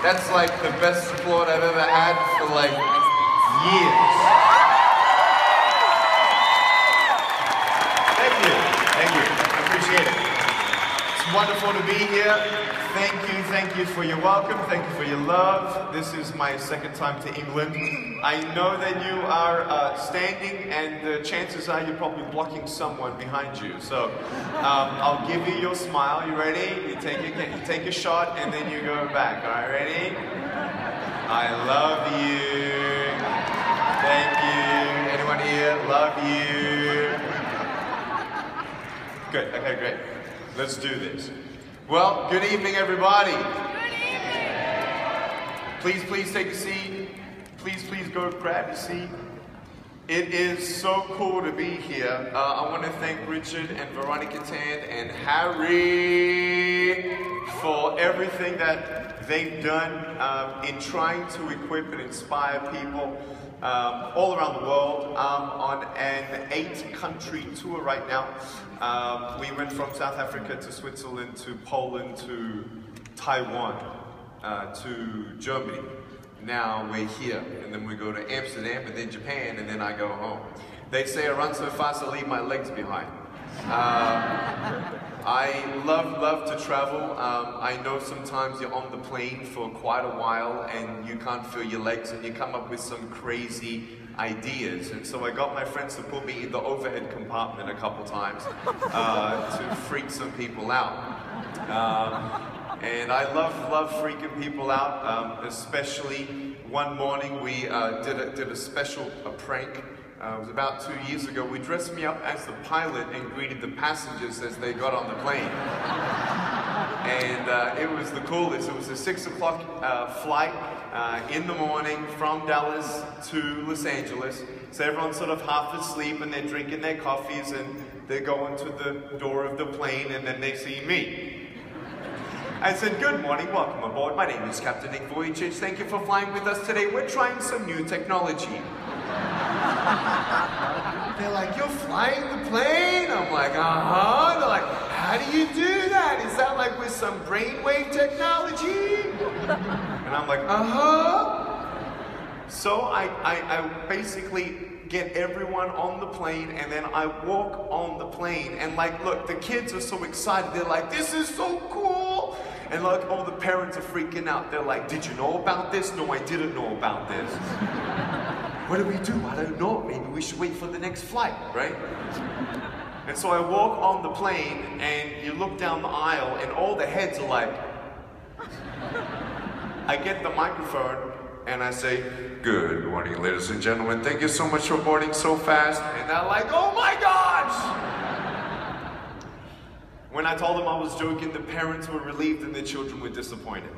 That's like the best support I've ever had for like years. Thank you, I appreciate it. It's wonderful to be here. Thank you for your welcome, thank you for your love. This is my second time to England. I know that you are standing, and the chances are you're probably blocking someone behind you. So I'll give you your smile. You ready? You take a shot, and then you go back. All right, ready? I love you. Thank you. Anyone here? Love you. Good. Okay, great. Let's do this. Well, good evening, everybody. Good evening. Please take a seat. Please go grab a seat. It is so cool to be here. I want to thank Richard and Veronica Tan and Harry for everything that they've done in trying to equip and inspire people all around the world. I'm on an 8-country tour right now. We went from South Africa to Switzerland to Poland to Taiwan to Germany. Now we're here, and then we go to Amsterdam, and then Japan, and then I go home. They say I run so fast I leave my legs behind. I love to travel. I know sometimes you're on the plane for quite a while and you can't feel your legs, and you come up with some crazy ideas. And so I got my friends to put me in the overhead compartment a couple times to freak some people out. And I love freaking people out, especially one morning we did a special prank. It was about 2 years ago. We dressed me up as the pilot and greeted the passengers as they got on the plane. And it was the coolest. It was a 6 o'clock flight in the morning from Dallas to Los Angeles. So everyone's sort of half asleep and they're drinking their coffees and they're going to the door of the plane, and then they see me. I said, good morning, welcome aboard. My name is Captain Nick Vujicic. Thank you for flying with us today. We're trying some new technology. They're like, you're flying the plane? I'm like, uh-huh. They're like, how do you do that? Is that like with some brainwave technology? And I'm like, uh-huh. So I basically get everyone on the plane, and then I walk on the plane, and like, look, the kids are so excited. They're like, this is so cool. And like, all the parents are freaking out. They're like, did you know about this? No, I didn't know about this. What do we do? I don't know. Maybe we should wait for the next flight, right? And so I walk on the plane, and you look down the aisle, and all the heads are like, I get the microphone, and I say, good morning, ladies and gentlemen. Thank you so much for boarding so fast. And they're like, oh my gosh! When I told them I was joking, the parents were relieved and the children were disappointed.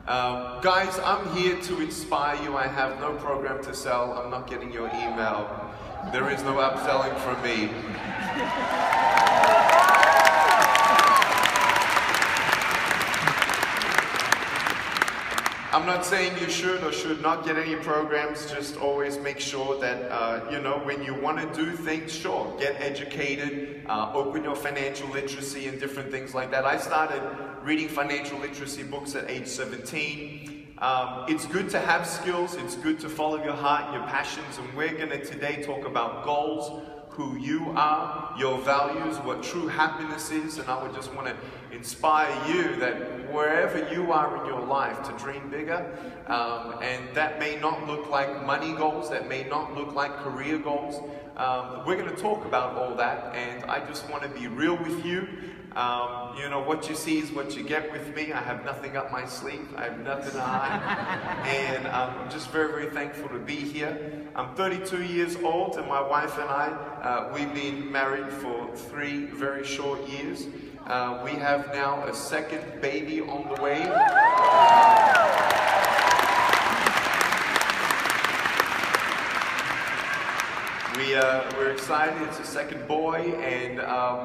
Guys, I'm here to inspire you. I have no program to sell. I'm not getting your email. There is no upselling from me. I'm not saying you should or should not get any programs. Just always make sure that, you know, when you want to do things, sure, get educated, open your financial literacy and different things like that. I started reading financial literacy books at age 17. It's good to have skills. It's good to follow your heart and your passions. And we're going to today talk about goals, who you are, your values, what true happiness is. And I would just want to inspire you that wherever you are in your life, to dream bigger. And that may not look like money goals, that may not look like career goals. We're going to talk about all that, and I just want to be real with you. You know, what you see is what you get with me. I have nothing up my sleeve. I have nothing to hide. And I'm just very, very thankful to be here. I'm 32 years old, and my wife and I, we've been married for 3 very short years. We have now a second baby on the way. We're excited. It's a second boy, and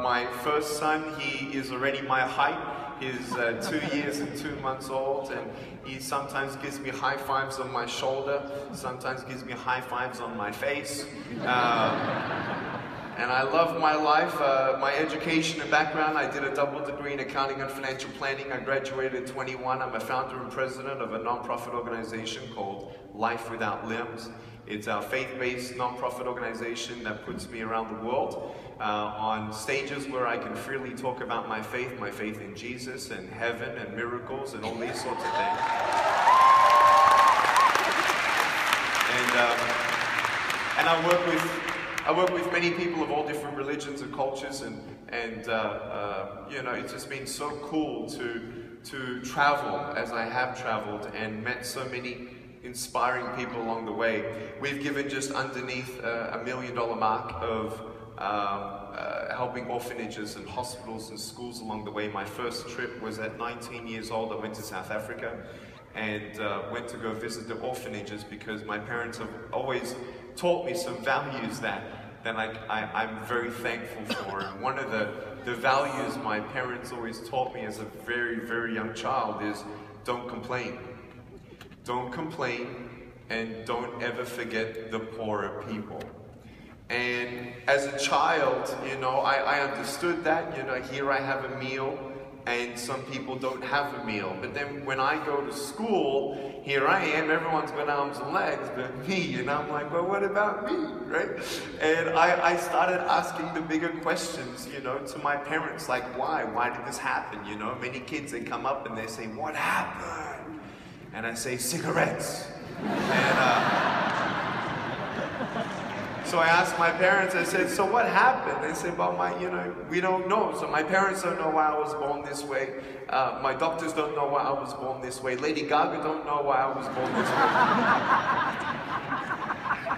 my first son, he is already my height. He's 2 years and 2 months old, and he sometimes gives me high fives on my shoulder, sometimes gives me high fives on my face. And I love my life, my education and background. I did a double degree in accounting and financial planning. I graduated at 21. I'm a founder and president of a nonprofit organization called Life Without Limbs. It's a faith-based nonprofit organization that puts me around the world on stages where I can freely talk about my faith in Jesus and heaven and miracles and all these sorts of things. And I work with many people of all different religions and cultures, and you know, it's just been so cool to travel as I have traveled and met so many inspiring people along the way. We've given just underneath $1 million mark of helping orphanages and hospitals and schools along the way. My first trip was at 19 years old. I went to South Africa and went to go visit the orphanages because my parents have always taught me some values that I'm very thankful for. And one of the values my parents always taught me as a very, very young child is don't complain. Don't complain, and don't ever forget the poorer people. And as a child, you know, I understood that, you know, here I have a meal, and some people don't have a meal. But then when I go to school, here I am, everyone's got arms and legs, but me, and I'm like, well, what about me, right? And I started asking the bigger questions, you know, to my parents, like, why? Why did this happen? You know, many kids, they come up and they say, what happened? And I say, cigarettes. And so I asked my parents, I said, so what happened? They said, well, you know, we don't know. So my parents don't know why I was born this way. My doctors don't know why I was born this way. Lady Gaga don't know why I was born this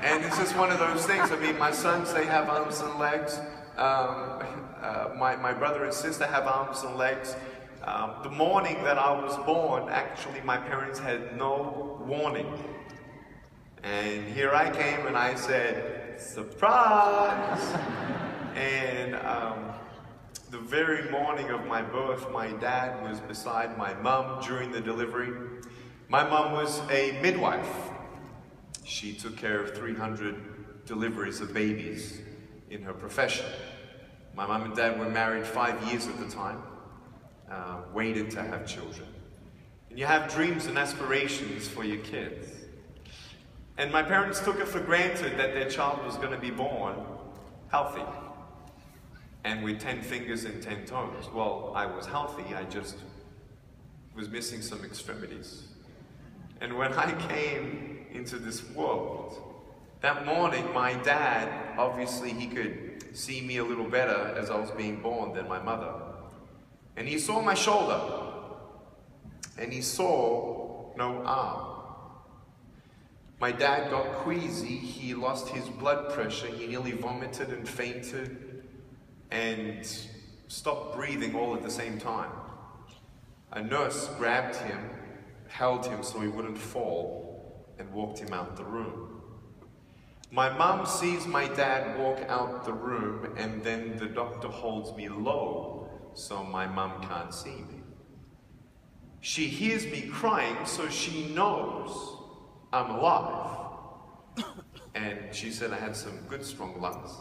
way. And it's just one of those things. I mean, my sons, they have arms and legs. My brother and sister have arms and legs. The morning that I was born, actually, my parents had no warning. And here I came and I said, surprise! And the very morning of my birth, my dad was beside my mom during the delivery. My mom was a midwife. She took care of 300 deliveries of babies in her profession. My mom and dad were married 5 years at the time. Waited to have children. And you have dreams and aspirations for your kids. And my parents took it for granted that their child was going to be born healthy and with 10 fingers and 10 toes. Well, I was healthy, I just was missing some extremities. And when I came into this world, that morning my dad, obviously he could see me a little better as I was being born than my mother. And he saw my shoulder, and he saw no arm. My dad got queasy, he lost his blood pressure, he nearly vomited and fainted, and stopped breathing all at the same time. A nurse grabbed him, held him so he wouldn't fall, and walked him out the room. My mom sees my dad walk out the room, and then the doctor holds me low, so my mom can't see me. She hears me crying, so she knows I'm alive. And she said I had some good strong lungs.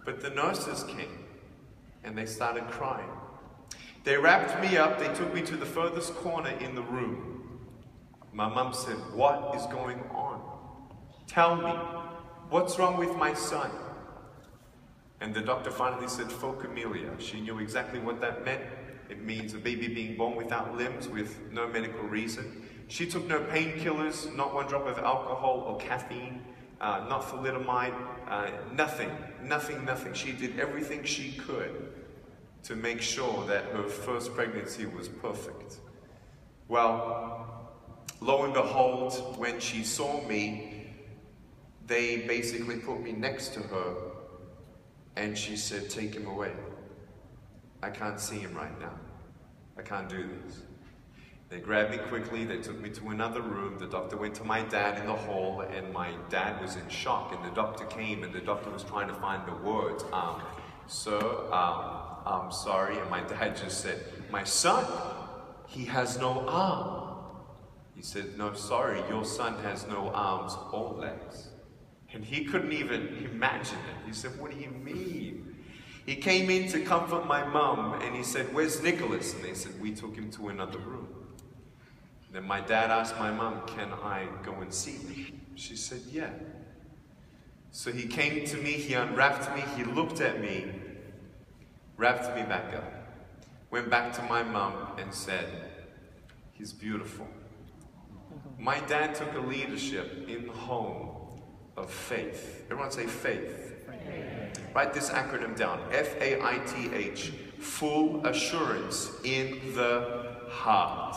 But the nurses came, and they started crying. They wrapped me up, they took me to the furthest corner in the room. My mom said, what is going on? Tell me, what's wrong with my son? And the doctor finally said, phocomelia. She knew exactly what that meant. It means a baby being born without limbs with no medical reason. She took no painkillers, not one drop of alcohol or caffeine, not thalidomide, nothing. She did everything she could to make sure that her first pregnancy was perfect. Well, lo and behold, when she saw me, they basically put me next to her. And she said, take him away. I can't see him right now. I can't do this. They grabbed me quickly, they took me to another room. The doctor went to my dad in the hall, and my dad was in shock. And the doctor came, and the doctor was trying to find the words. Sir, I'm sorry. And my dad just said, my son, he has no arm. He said, no, sorry, your son has no arms or legs. And he couldn't even imagine it. He said, what do you mean? He came in to comfort my mum, and he said, where's Nicholas? And they said, we took him to another room. Then my dad asked my mum, can I go and see him? She said, yeah. So he came to me, he unwrapped me, he looked at me, wrapped me back up, went back to my mum and said, he's beautiful. My dad took a leadership in the home of faith. Everyone say faith. Faith. Write this acronym down. F-A-I-T-H. Full assurance in the heart.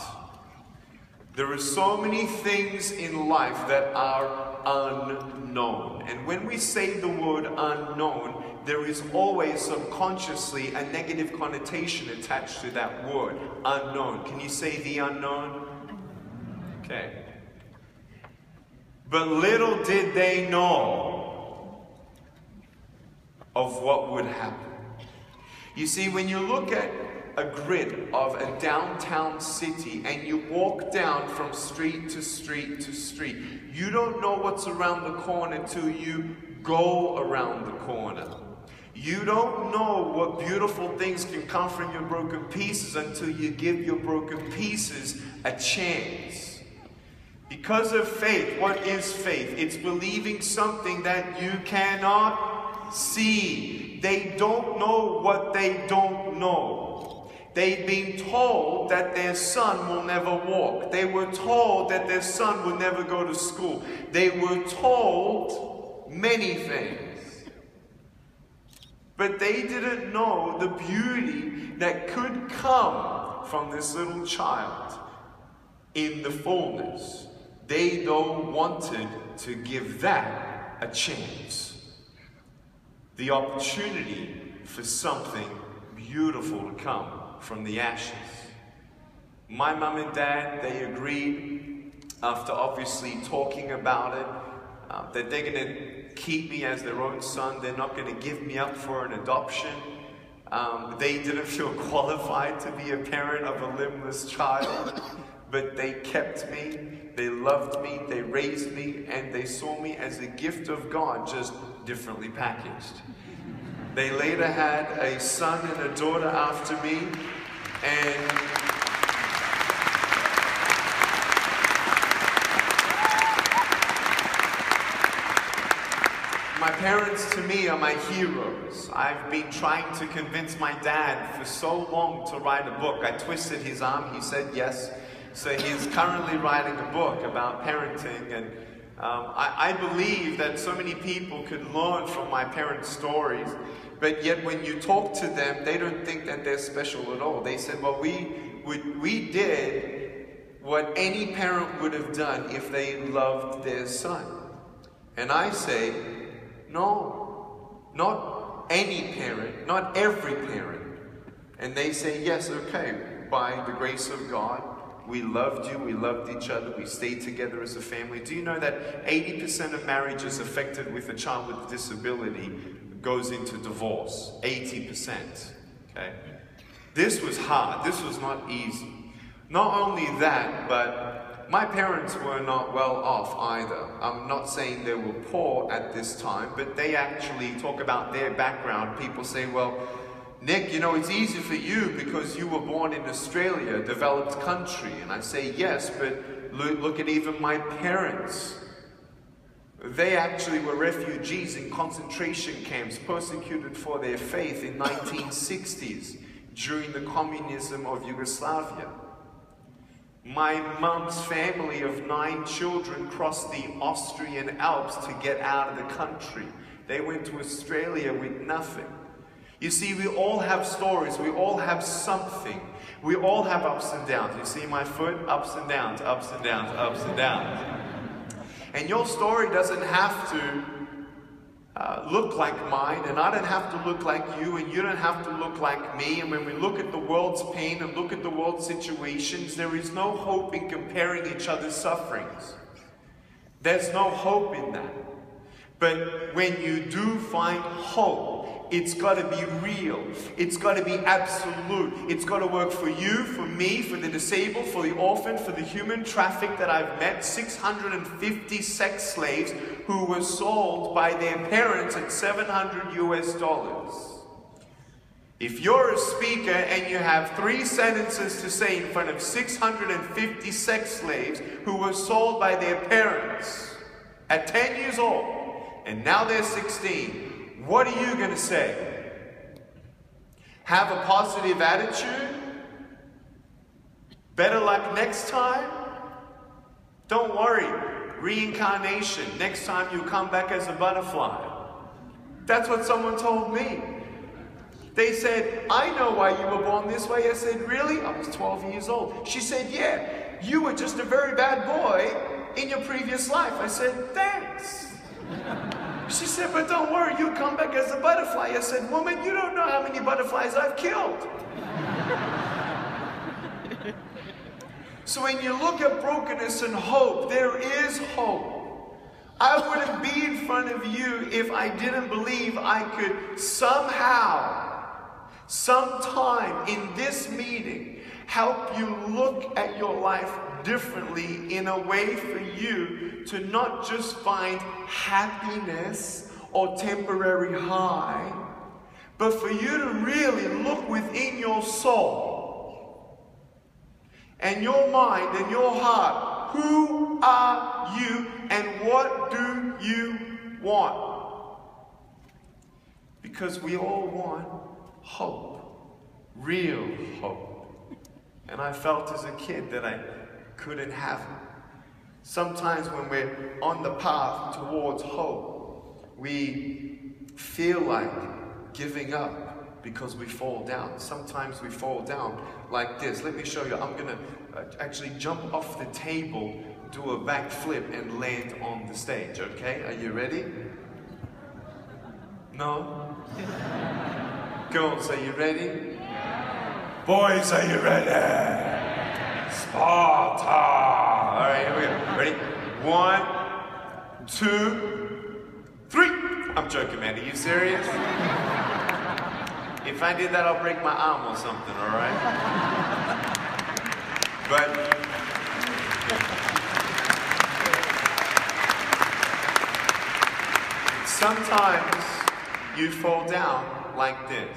There are so many things in life that are unknown. And when we say the word unknown, there is always subconsciously a negative connotation attached to that word. Unknown. Can you say the unknown? Okay. But little did they know of what would happen. You see, when you look at a grid of a downtown city and you walk down from street to street to street, you don't know what's around the corner till you go around the corner. You don't know what beautiful things can come from your broken pieces until you give your broken pieces a chance. Because of faith, what is faith? It's believing something that you cannot see. They don't know what they don't know. They've been told that their son will never walk. They were told that their son will never go to school. They were told many things. But they didn't know the beauty that could come from this little child in the fullness. They, though, wanted to give that a chance. The opportunity for something beautiful to come from the ashes. My mum and dad, they agreed, after obviously talking about it, that they're going to keep me as their own son. They're not going to give me up for an adoption. They didn't feel qualified to be a parent of a limbless child, but they kept me. They loved me, they raised me, and they saw me as a gift of God, just differently packaged. They later had a son and a daughter after me, and my parents to me are my heroes. I've been trying to convince my dad for so long to write a book. I twisted his arm, he said yes. So he's currently writing a book about parenting, and I believe that so many people could learn from my parents' stories, but yet when you talk to them, they don't think that they're special at all. They said, well, we did what any parent would have done if they loved their son. And I say, no, not any parent, not every parent. And they say, yes, okay, by the grace of God, we loved you, we loved each other, we stayed together as a family. Do you know that 80% of marriages affected with a child with disability goes into divorce? 80%. Okay? This was hard. This was not easy. Not only that, but my parents were not well off either. I'm not saying they were poor at this time, but they actually talk about their background. People say, well, Nick, you know, it's easy for you because you were born in Australia, a developed country. And I say, yes, but look at even my parents. They actually were refugees in concentration camps, persecuted for their faith in 1960s during the communism of Yugoslavia. My mum's family of 9 children crossed the Austrian Alps to get out of the country. They went to Australia with nothing. You see, we all have stories. We all have something. We all have ups and downs. You see my foot? Ups and downs, ups and downs, ups and downs. And your story doesn't have to look like mine, and I don't have to look like you, and you don't have to look like me. And when we look at the world's pain and look at the world's situations, there is no hope in comparing each other's sufferings. There's no hope in that. But when you do find hope It's got to be real. It's got to be absolute. It's got to work for you, for me, for the disabled, for the orphan, for the human trafficked that I've met. 650 sex slaves who were sold by their parents at $700 US. If you're a speaker and you have 3 sentences to say in front of 650 sex slaves who were sold by their parents at 10 years old, and now they're 16, what are you going to say? Have a positive attitude? Better luck next time? Don't worry. Reincarnation. Next time you come back as a butterfly. That's what someone told me. They said, I know why you were born this way. I said, really? I was 12 years old. She said, yeah, you were just a very bad boy in your previous life. I said, thanks. She said, but don't worry, you'll come back as a butterfly. I said, woman, you don't know how many butterflies I've killed. So when you look at brokenness and hope, there is hope. I wouldn't be in front of you if I didn't believe I could somehow, sometime in this meeting, help you look at your life differently in a way for you to not just find happiness or temporary high, but for you to really look within your soul and your mind and your heart. Who are you and what do you want? Because we all want hope, real hope. And I felt as a kid that I couldn't have it. Sometimes when we're on the path towards hope, we feel like giving up because we fall down. Sometimes we fall down like this. Let me show you. I'm going to actually jump off the table, do a backflip, and land on the stage, okay? Are you ready? No? Girls, are you ready? Boys, are you ready? Sparta! All right, here we go. Ready? 1, 2, 3. I'm joking, man. Are you serious? If I did that, I'll break my arm or something, all right? But sometimes you fall down like this.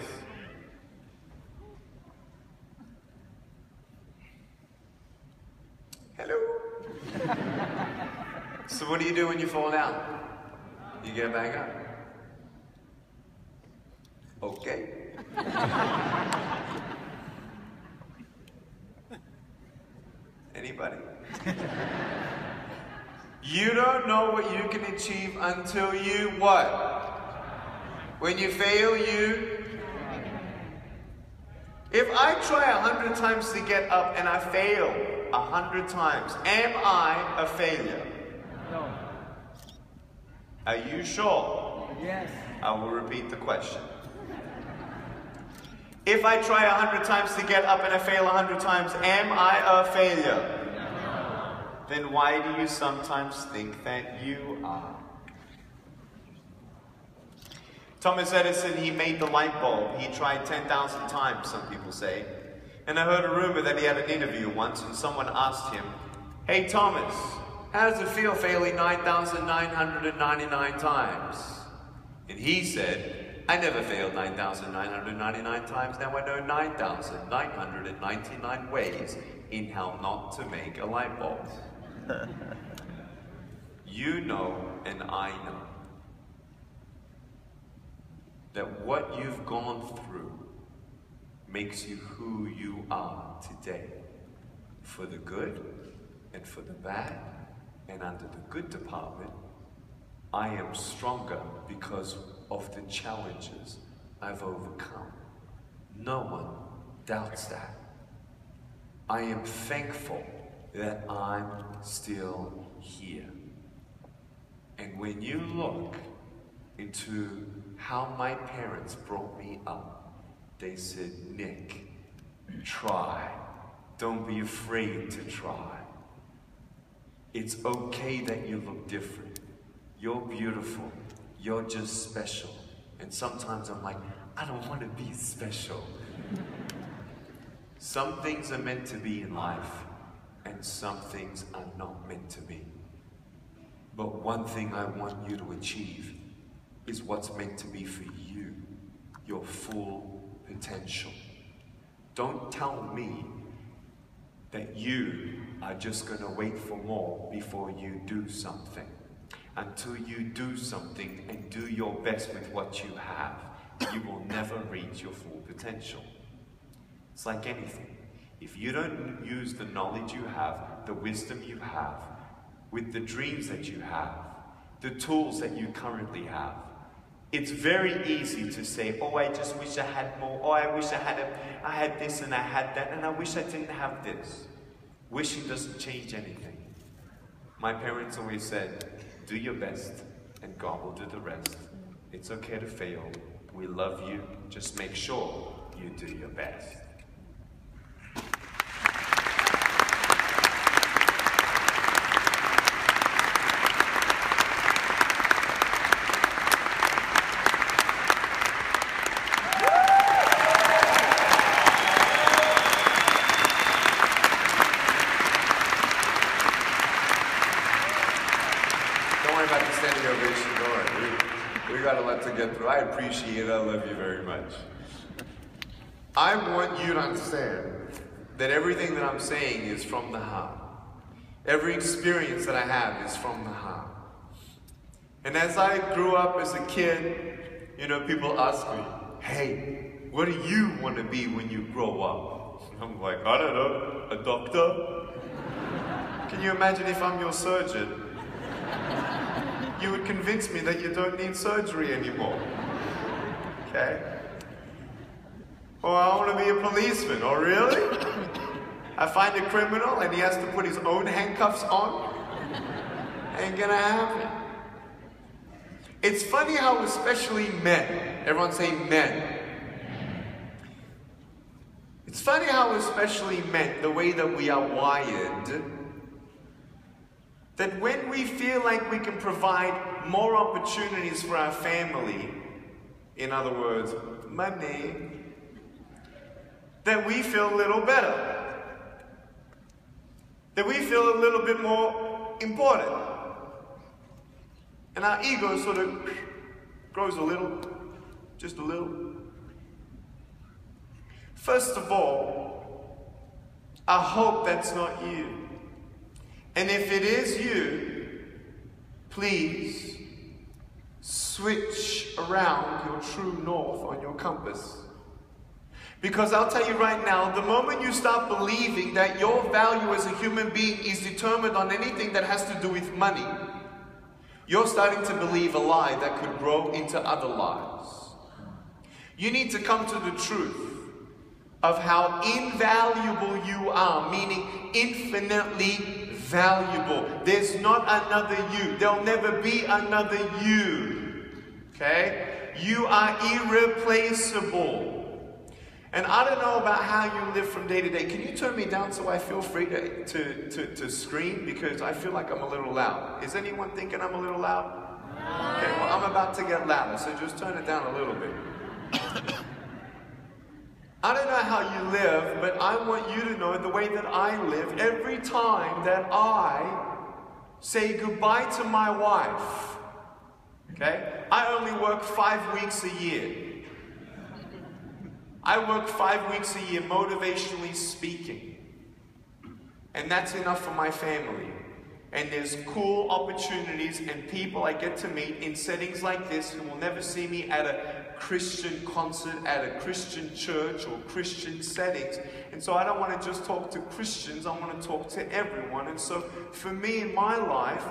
Hello. So what do you do when you fall down? You get back up. Okay. Anybody? You don't know what you can achieve until you what? When you fail, you... If I try 100 times to get up and I fail 100 times, am I a failure? No. Are you sure? Yes. I will repeat the question. If I try 100 times to get up and I fail 100 times, am I a failure? No. Then why do you sometimes think that you are? Thomas Edison, he made the light bulb. He tried 10,000 times, some people say. And I heard a rumor that he had an interview once and someone asked him, hey Thomas, how does it feel failing 9,999 times? And he said, I never failed 9,999 times. Now I know 9,999 ways in how not to make a light bulb. You know and I know that what you've gone through makes you who you are today. For the good and for the bad, and under the good department, I am stronger because of the challenges I've overcome. No one doubts that. I am thankful that I'm still here. And when you look into how my parents brought me up, they said, Nick, try. Don't be afraid to try. It's okay that you look different. You're beautiful. You're just special. And sometimes I'm like, I don't want to be special. Some things are meant to be in life, and some things are not meant to be. But one thing I want you to achieve is what's meant to be for you, your full potential. Don't tell me that you are just going to wait for more before you do something. Until you do something and do your best with what you have, you will never reach your full potential. It's like anything. If you don't use the knowledge you have, the wisdom you have, with the dreams that you have, the tools that you currently have, it's very easy to say, oh, I just wish I had more. Oh, I wish I had this and I had that, and I wish I didn't have this. Wishing doesn't change anything. My parents always said, do your best and God will do the rest. It's okay to fail. We love you. Just make sure you do your best. I appreciate it. I love you very much. I want you to understand that everything that I'm saying is from the heart. Every experience that I have is from the heart. And as I grew up as a kid, you know, people ask me, hey, what do you want to be when you grow up? And I'm like, I don't know, a doctor? Can you imagine if I'm your surgeon? You would convince me that you don't need surgery anymore. Okay? Or I want to be a policeman. Oh, really? I find a criminal and he has to put his own handcuffs on? Ain't gonna happen. It's funny how especially men, everyone say men. It's funny how especially men, the way that we are wired, that when we feel like we can provide more opportunities for our family, in other words, money, that we feel a little better. That we feel a little bit more important. And our ego sort of grows a little, just a little. First of all, I hope that's not you. And if it is you, please switch around your true north on your compass. Because I'll tell you right now, the moment you start believing that your value as a human being is determined on anything that has to do with money, you're starting to believe a lie that could grow into other lies. You need to come to the truth of how invaluable you are, meaning infinitely valuable. There's not another you. There'll never be another you. Okay? You are irreplaceable. And I don't know about how you live from day to day. Can you turn me down so I feel free to scream? Because I feel like I'm a little loud. Is anyone thinking I'm a little loud? Okay, well, I'm about to get louder, so just turn it down a little bit. I don't know how you live, but I want you to know the way that I live. Every time that I say goodbye to my wife, okay? I only work 5 weeks a year. I work 5 weeks a year, motivationally speaking. And that's enough for my family. And there's cool opportunities and people I get to meet in settings like this who will never see me at a Christian concert, at a Christian church or Christian settings. And so I don't want to just talk to Christians, I want to talk to everyone. And so for me in my life,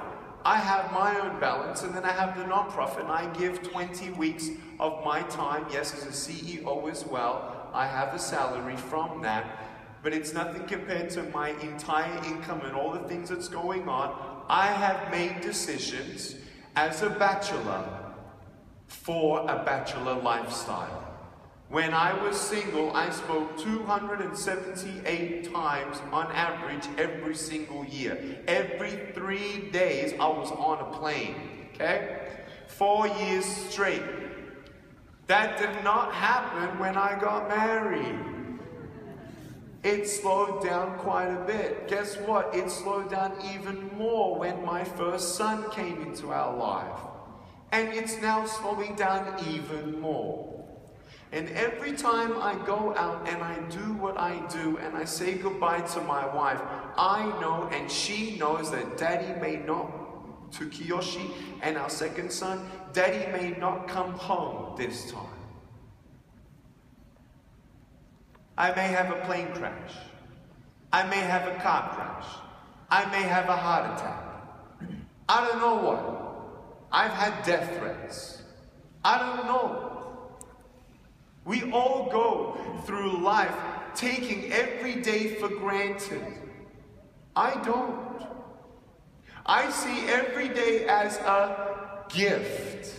I have my own balance, and then I have the nonprofit, and I give 20 weeks of my time, yes, as a CEO as well. I have a salary from that, but it's nothing compared to my entire income and all the things that's going on. I have made decisions as a bachelor for a bachelor lifestyle. When I was single, I spoke 278 times on average every single year. Every 3 days I was on a plane, okay? 4 years straight. That did not happen when I got married. It slowed down quite a bit. Guess what? It slowed down even more when my first son came into our life. And it's now slowing down even more. And every time I go out and I do what I do and I say goodbye to my wife, I know and she knows that Daddy may not, to Kiyoshi and our second son, Daddy may not come home this time. I may have a plane crash. I may have a car crash. I may have a heart attack. I don't know what. I've had death threats. I don't know. We all go through life taking every day for granted. I don't. I see every day as a gift.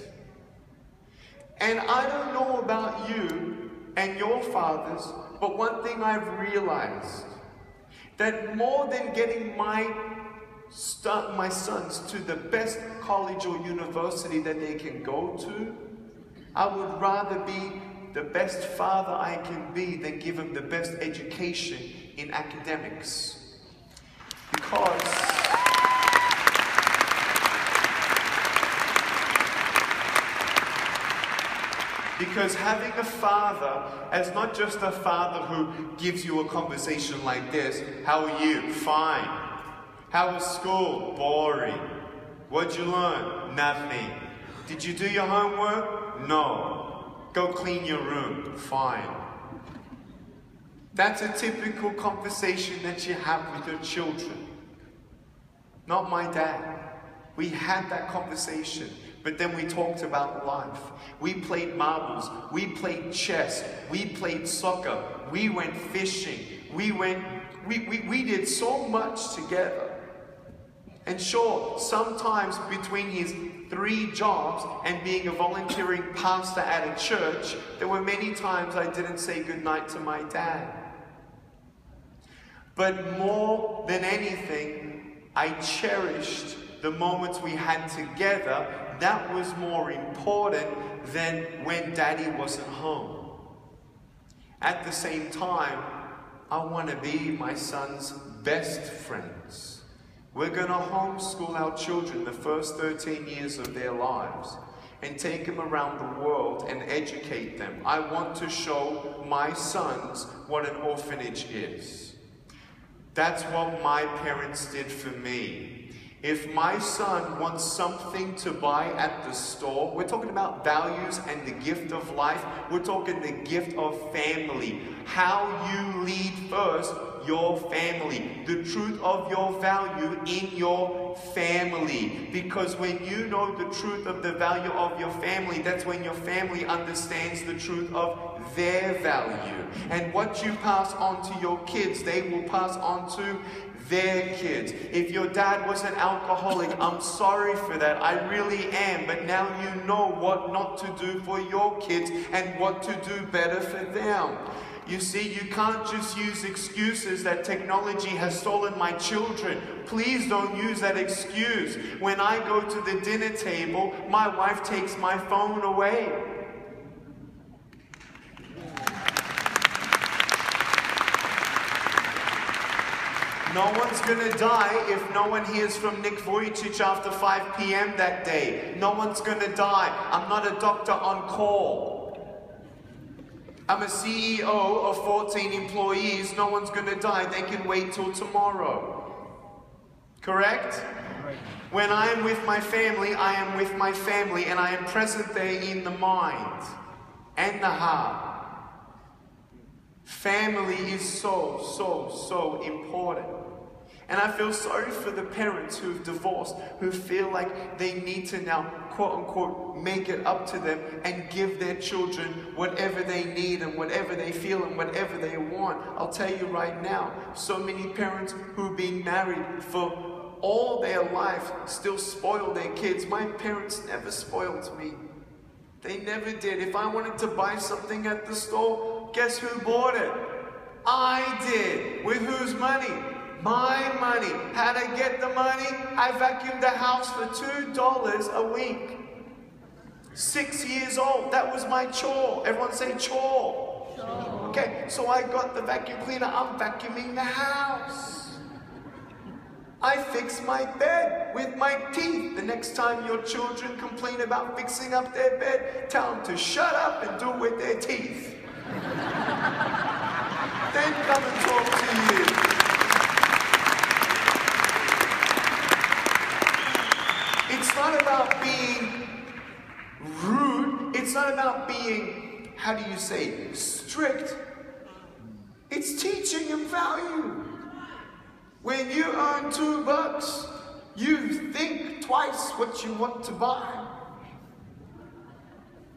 And I don't know about you and your fathers, but one thing I've realized, that more than getting my sons to the best college or university that they can go to, I would rather be the best father I can be than give them the best education in academics. Because having a father as not just a father who gives you a conversation like this, how are you? Fine. How was school? Boring. What'd you learn? Nothing. Did you do your homework? No. Go clean your room. Fine. That's a typical conversation that you have with your children. Not my dad. We had that conversation, but then we talked about life. We played marbles. We played chess. We played soccer. We went fishing. We did so much together. And sure, sometimes between his 3 jobs and being a volunteering pastor at a church, there were many times I didn't say goodnight to my dad. But more than anything, I cherished the moments we had together. That was more important than when Daddy wasn't home. At the same time, I want to be my son's best friends. We're going to homeschool our children the first 13 years of their lives and take them around the world and educate them. I want to show my sons what an orphanage is. That's what my parents did for me. If my son wants something to buy at the store, we're talking about values and the gift of life. We're talking the gift of family. How you lead first your family. The truth of your value in your family. Because when you know the truth of the value of your family, that's when your family understands the truth of their value. And what you pass on to your kids, they will pass on to their kids. If your dad was an alcoholic, I'm sorry for that. I really am. But now you know what not to do for your kids and what to do better for them. You see, you can't just use excuses that technology has stolen my children. Please don't use that excuse. When I go to the dinner table, my wife takes my phone away. No one's gonna die if no one hears from Nick Vujicic after 5 p.m. that day. No one's gonna die. I'm not a doctor on call. I'm a CEO of 14 employees. No one's gonna die. They can wait till tomorrow. Correct? When I am with my family, I am with my family, and I am present there in the mind and the heart. Family is so important. And I feel sorry for the parents who've divorced, who feel like they need to now, quote unquote, make it up to them and give their children whatever they need and whatever they feel and whatever they want. I'll tell you right now, so many parents who've been married for all their life still spoil their kids. My parents never spoiled me. They never did. If I wanted to buy something at the store, guess who bought it? I did. With whose money? My money. How'd I get the money? I vacuumed the house for $2 a week. 6 years old, that was my chore. Everyone say chore. Okay, so I got the vacuum cleaner, I'm vacuuming the house. I fix my bed with my teeth. The next time your children complain about fixing up their bed, tell them to shut up and do it with their teeth. Then come and talk to you. It's not about being rude. It's not about being, how do you say, strict. It's teaching them value. When you earn $2, you think twice what you want to buy.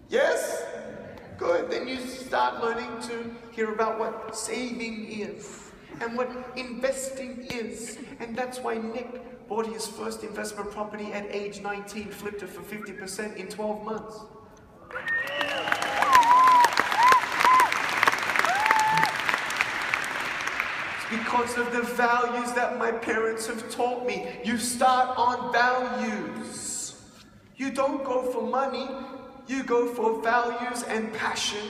Yes? Good. Then you start learning to hear about what saving is and what investing is. And that's why Nick bought his first investment property at age 19, flipped it for 50% in 12 months. Because of the values that my parents have taught me. You start on values. You don't go for money. You go for values and passion.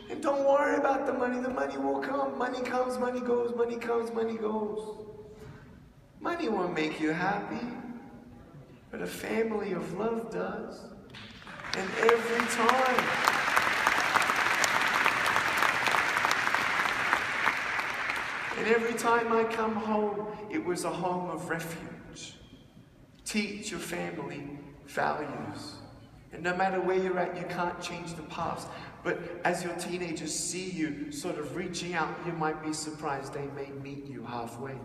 And don't worry about the money. The money will come. Money comes, money goes. Money comes, money goes. Money won't make you happy. But a family of love does. And every time. And every time I come home, it was a home of refuge. Teach your family values. And no matter where you're at, you can't change the past. But as your teenagers see you sort of reaching out, you might be surprised they may meet you halfway.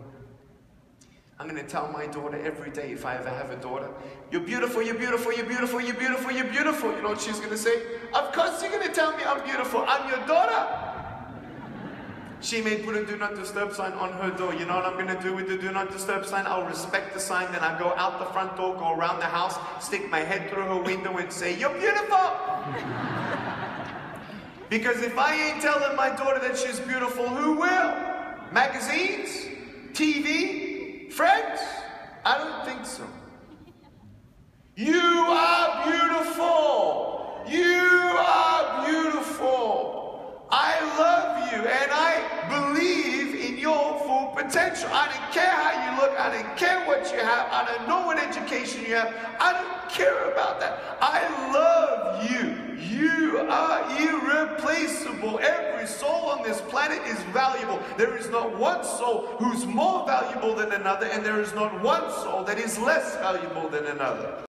I'm going to tell my daughter every day, if I ever have a daughter, you're beautiful, you're beautiful, you're beautiful, you're beautiful, you're beautiful. You know what she's going to say? Of course you're going to tell me I'm beautiful. I'm your daughter. She may put a do not disturb sign on her door. You know what I'm going to do with the do not disturb sign? I'll respect the sign, then I'll go out the front door, go around the house, stick my head through her window and say, you're beautiful! Because if I ain't telling my daughter that she's beautiful, who will? Magazines? TV? Friends? I don't think so. You are beautiful! You are beautiful! I love you and I believe in your full potential. I don't care how you look. I don't care what you have. I don't know what education you have. I don't care about that. I love you. You are irreplaceable. Every soul on this planet is valuable. There is not one soul who's more valuable than another, and there is not one soul that is less valuable than another.